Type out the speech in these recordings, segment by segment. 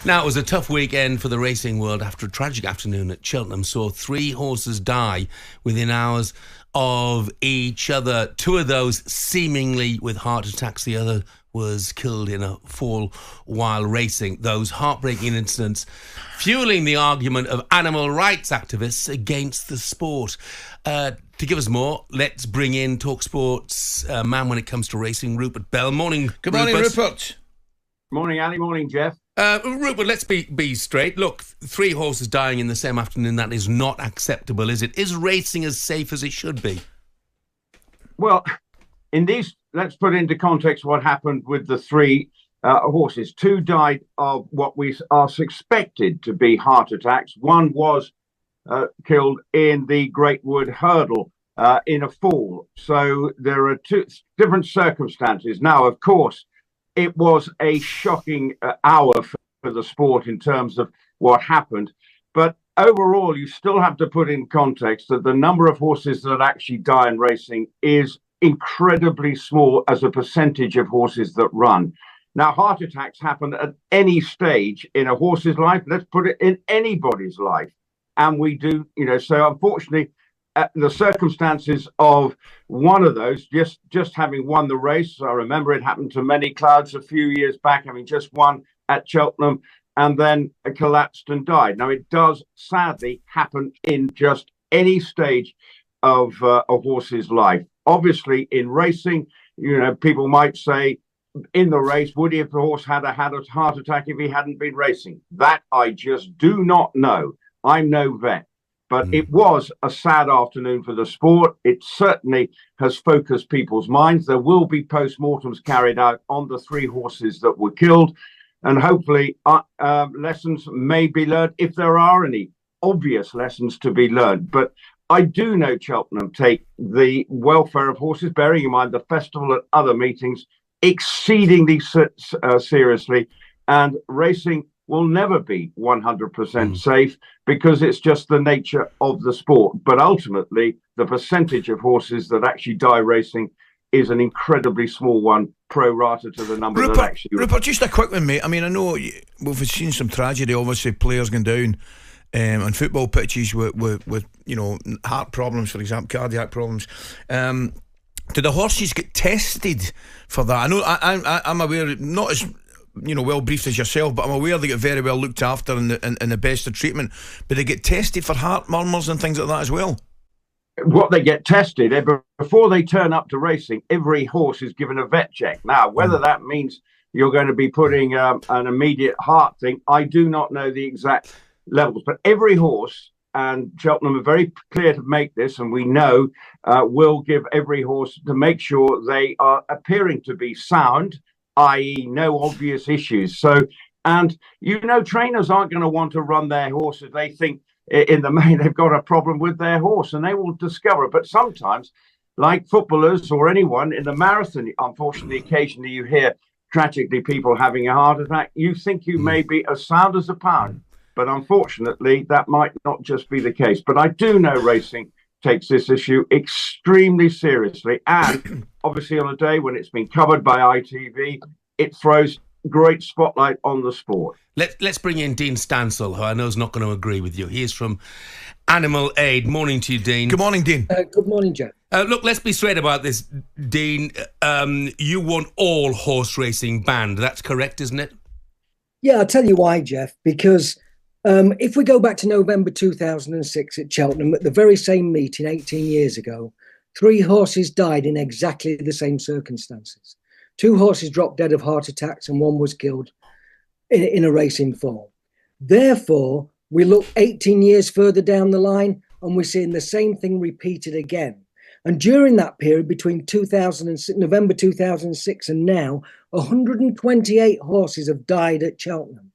Now, it was a tough weekend for the racing world after a tragic afternoon at Cheltenham saw 3 horses die within hours of each other. 2 of those seemingly with heart attacks. The other was killed in a fall while racing. Those heartbreaking incidents fueling the argument of animal rights activists against the sport. To give us more, let's bring in talkSPORT's man when it comes to racing, Rupert Bell. Morning, Good morning, Rupert. Morning, Ali. Morning, Jeff. Rupert, let's be straight. Look, 3 horses dying in the same afternoon, that is not acceptable, is it? Is racing as safe as it should be? Well, let's put into context what happened with the 3 horses. 2 died of what we are suspected to be heart attacks. 1 was killed in the Great Wood Hurdle in a fall. So there are 2 different circumstances. Now, of course, it was a shocking hour for the sport in terms of what happened. But overall, you still have to put in context that the number of horses that actually die in racing is incredibly small as a percentage of horses that run. Now, heart attacks happen at any stage in a horse's life. Let's put it in anybody's life. And we do, so unfortunately, the circumstances of one of those, just having won the race, I remember it happened to many clouds a few years back, having just won at Cheltenham, and then collapsed and died. Now, it does sadly happen in just any stage of a horse's life. Obviously, in racing, people might say, in the race, would he have the horse had a heart attack if he hadn't been racing? That I just do not know. I'm no vet. But it was a sad afternoon for the sport. It certainly has focused people's minds. There will be post-mortems carried out on the 3 horses that were killed. And hopefully lessons may be learned, if there are any obvious lessons to be learned. But I do know Cheltenham take the welfare of horses, bearing in mind the festival and other meetings, exceedingly seriously. And racing will never be 100% safe because it's just the nature of the sport. But ultimately, the percentage of horses that actually die racing is an incredibly small one, pro rata to the number that actually... Rupert, just a quick one, mate. I mean, I know we've seen some tragedy, obviously, players going down on football pitches with heart problems, for example, cardiac problems. Do the horses get tested for that? I know I'm aware, not as well briefed as yourself, but I'm aware they get very well looked after in the best of treatment. But they get tested for heart murmurs and things like that as well. What they get tested before they turn up to racing, every horse is given a vet check. Now, whether that means you're going to be putting an immediate heart thing, I do not know the exact levels. But every horse, and Cheltenham are very clear to make this, and we know will give every horse to make sure they are appearing to be sound, i.e. no obvious issues. So, and trainers aren't going to want to run their horse if they think in the main they've got a problem with their horse, and they will discover. But sometimes, like footballers or anyone in the marathon, unfortunately, occasionally you hear tragically people having a heart attack. You think you may be as sound as a pound, but unfortunately that might not just be the case. But I do know racing takes this issue extremely seriously, and obviously on a day when it's been covered by ITV, it throws great spotlight on the sport. Let's bring in Dean Stansall, who I know is not going to agree with you. He is from Animal Aid. Morning to you, Dean. Good morning, Dean. Good morning, Jeff. Look, let's be straight about this, Dean. You want all horse racing banned. That's correct, isn't it? Yeah, I'll tell you why, Jeff. Because if we go back to November 2006 at Cheltenham, at the very same meeting 18 years ago, 3 horses died in exactly the same circumstances. 2 horses dropped dead of heart attacks and 1 was killed in a racing fall. Therefore, we look 18 years further down the line and we're seeing the same thing repeated again. And during that period, between November 2006 and now, 128 horses have died at Cheltenham.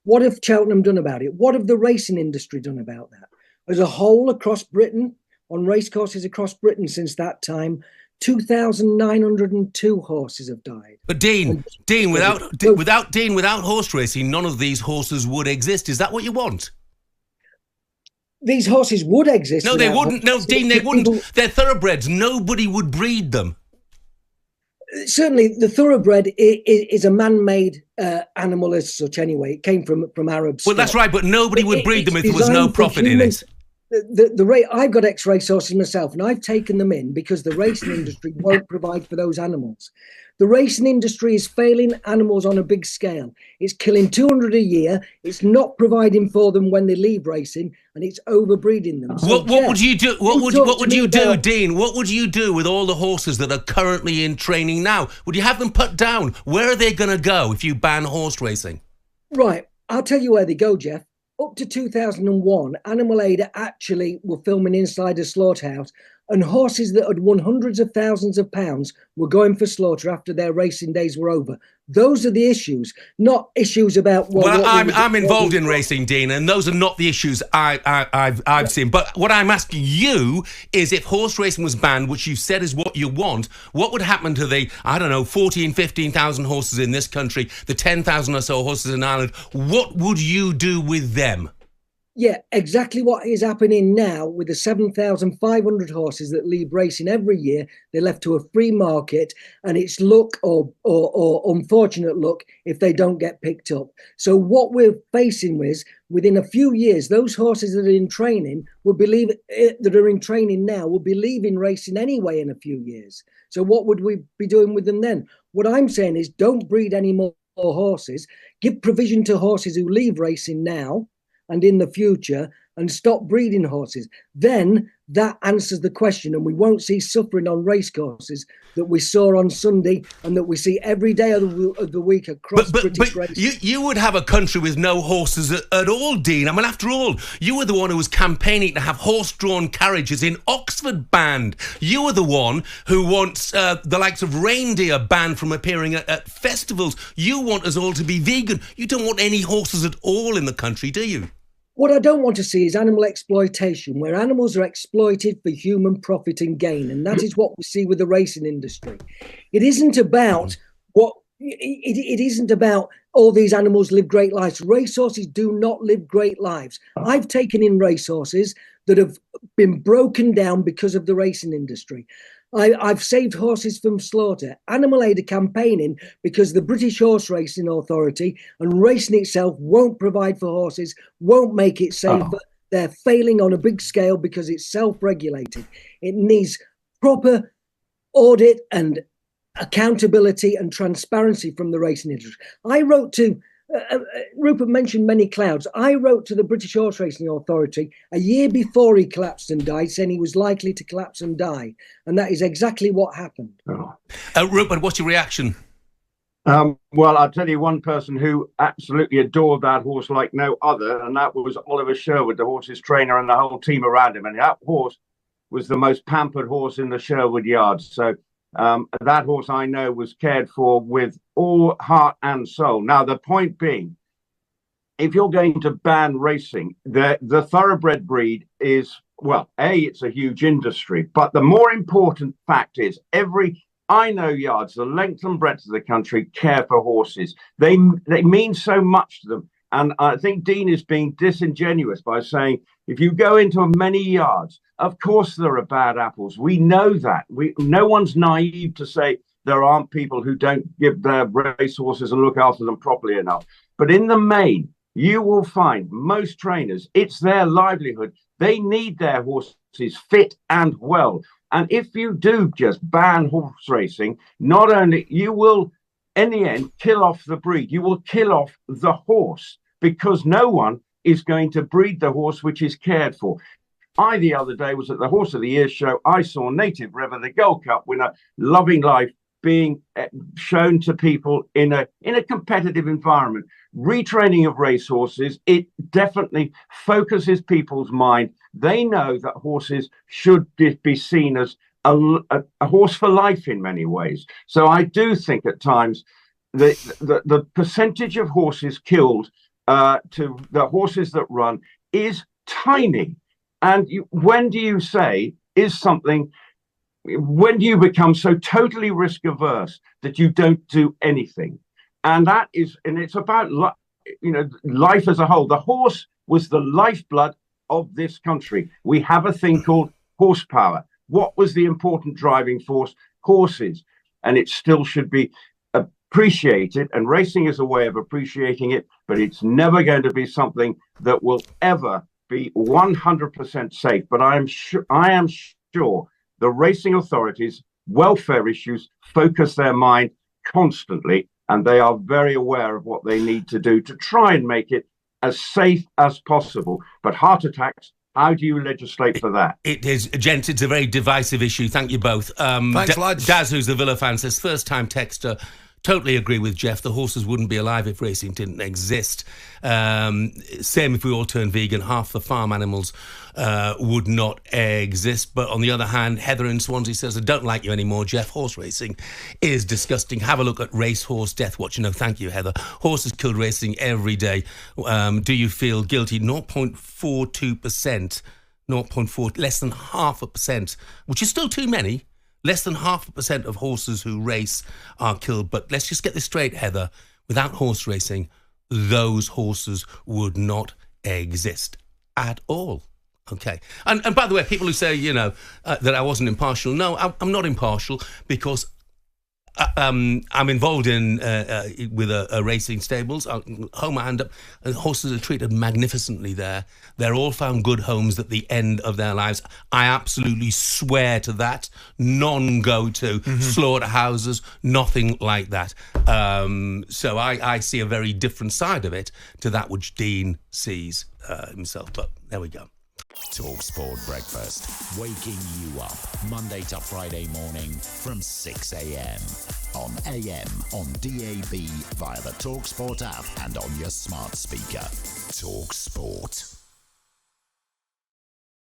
What have Cheltenham done about it? What have the racing industry done about that? As a whole across Britain, on racecourses across Britain since that time, 2,902 horses have died. But Dean, without horse racing, none of these horses would exist. Is that what you want? These horses would exist. No, they wouldn't. No, Dean, they wouldn't. They're thoroughbreds. Nobody would breed them. certainly the thoroughbred is a man-made animal as such. Anyway, it came from Arab stock. Well, that's right, but nobody would breed them if there was no profit in it. I've got X-race horses myself, and I've taken them in because the racing industry won't provide for those animals. The racing industry is failing animals on a big scale. It's killing 200 a year. It's not providing for them when they leave racing, and it's overbreeding them. So, what would you do? What would you do, Dean? What would you do with all the horses that are currently in training now? Would you have them put down? Where are they going to go if you ban horse racing? Right, I'll tell you where they go, Jeff. Up to 2001, Animal Aid actually were filming inside a slaughterhouse, and horses that had won hundreds of thousands of pounds were going for slaughter after their racing days were over. Those are the issues, not issues about... Well, I'm involved in racing, Dene, and those are not the issues I've seen. But what I'm asking you is, if horse racing was banned, which you said is what you want, what would happen to the, 15,000 horses in this country, the 10,000 or so horses in Ireland? What would you do with them? Yeah, exactly what is happening now with the 7,500 horses that leave racing every year. They're left to a free market, and it's luck or unfortunate luck if they don't get picked up. So what we're facing with, within a few years, those horses that are in training will be leaving racing anyway in a few years. So what would we be doing with them then? What I'm saying is, don't breed any more horses. Give provision to horses who leave racing now and in the future, and stop breeding horses. Then that answers the question, and we won't see suffering on racecourses that we saw on Sunday and that we see every day of the week across British racing. You would have a country with no horses at all, Dean. I mean, after all, you were the one who was campaigning to have horse-drawn carriages in Oxford banned. You were the one who wants the likes of reindeer banned from appearing at festivals. You want us all to be vegan. You don't want any horses at all in the country, do you? What I don't want to see is animal exploitation, where animals are exploited for human profit and gain. And that is what we see with the racing industry. It isn't about it isn't about all these animals live great lives. Racehorses do not live great lives. I've taken in racehorses that have been broken down because of the racing industry. I've saved horses from slaughter. Animal Aid are campaigning because the British Horse Racing Authority and racing itself won't provide for horses, won't make it safer. They're failing on a big scale because it's self-regulated. It needs proper audit and accountability and transparency from the racing industry. I wrote to Rupert mentioned many clouds. I wrote to the British Horse Racing Authority a year before he collapsed and died, saying he was likely to collapse and die. And that is exactly what happened. Rupert, what's your reaction? Well, I'll tell you one person who absolutely adored that horse like no other, and that was Oliver Sherwood, the horse's trainer, and the whole team around him. And that horse was the most pampered horse in the Sherwood yards. So that horse, I know, was cared for with all heart and soul. Now, the point being, if you're going to ban racing, the thoroughbred breed is, well, it's a huge industry. But the more important fact is I know yards, the length and breadth of the country, care for horses. They mean so much to them. And I think Dean is being disingenuous by saying, if you go into many yards, of course there are bad apples. We know that. No one's naive to say there aren't people who don't give their racehorses and look after them properly enough. But in the main, you will find most trainers, it's their livelihood. They need their horses fit and well. And if you do just ban horse racing, not only you will, in the end, kill off the breed, you will kill off the horse, because no one is going to breed the horse which is cared for. I, the other day, was at the Horse of the Year show. I saw Native River, the Gold Cup winner, Loving Life, being shown to people in a competitive environment. Retraining of racehorses, it definitely focuses people's mind. They know that horses should be seen as a horse for life in many ways. So I do think at times the percentage of horses killed to the horses that run is tiny. And when do you say when do you become so totally risk averse that you don't do anything? And it's about life as a whole. The horse was the lifeblood of this country. We have a thing called horsepower. What was the important driving force? Horses. and it still should be appreciated. And racing is a way of appreciating it, but it's never going to be something that will ever be 100% safe. But I am sure the racing authorities, welfare issues focus their mind constantly, and they are very aware of what they need to do to try and make it as safe as possible. But heart attacks, how do you legislate for that? It is, gents, it's a very divisive issue. Thank you both. Thanks, lads. Daz, who's a Villa fan, says, first-time texter, totally agree with Jeff. The horses wouldn't be alive if racing didn't exist. Same if we all turned vegan, half the farm animals would not exist. But on the other hand, Heather in Swansea says, I don't like you anymore, Jeff. Horse racing is disgusting. Have a look at Racehorse Death Watch. No, thank you, Heather. Horses killed racing every day. Do you feel guilty? 0.42%. 0.4, less than 0.5%, which is still too many. Less than 0.5% of horses who race are killed. But let's just get this straight, Heather. Without horse racing, those horses would not exist at all. Okay. And by the way, people who say, that I wasn't impartial. No, I'm not impartial because I'm involved in with a racing stables. I'll hold my hand up. Horses are treated magnificently there. They're all found good homes at the end of their lives. I absolutely swear to that. None go to slaughterhouses, nothing like that. So I see a very different side of it to that which Dene sees himself. But there we go. talkSPORT Breakfast, waking you up Monday to Friday morning from 6 a.m. on AM, on DAB, via the talkSPORT app and on your smart speaker. talkSPORT.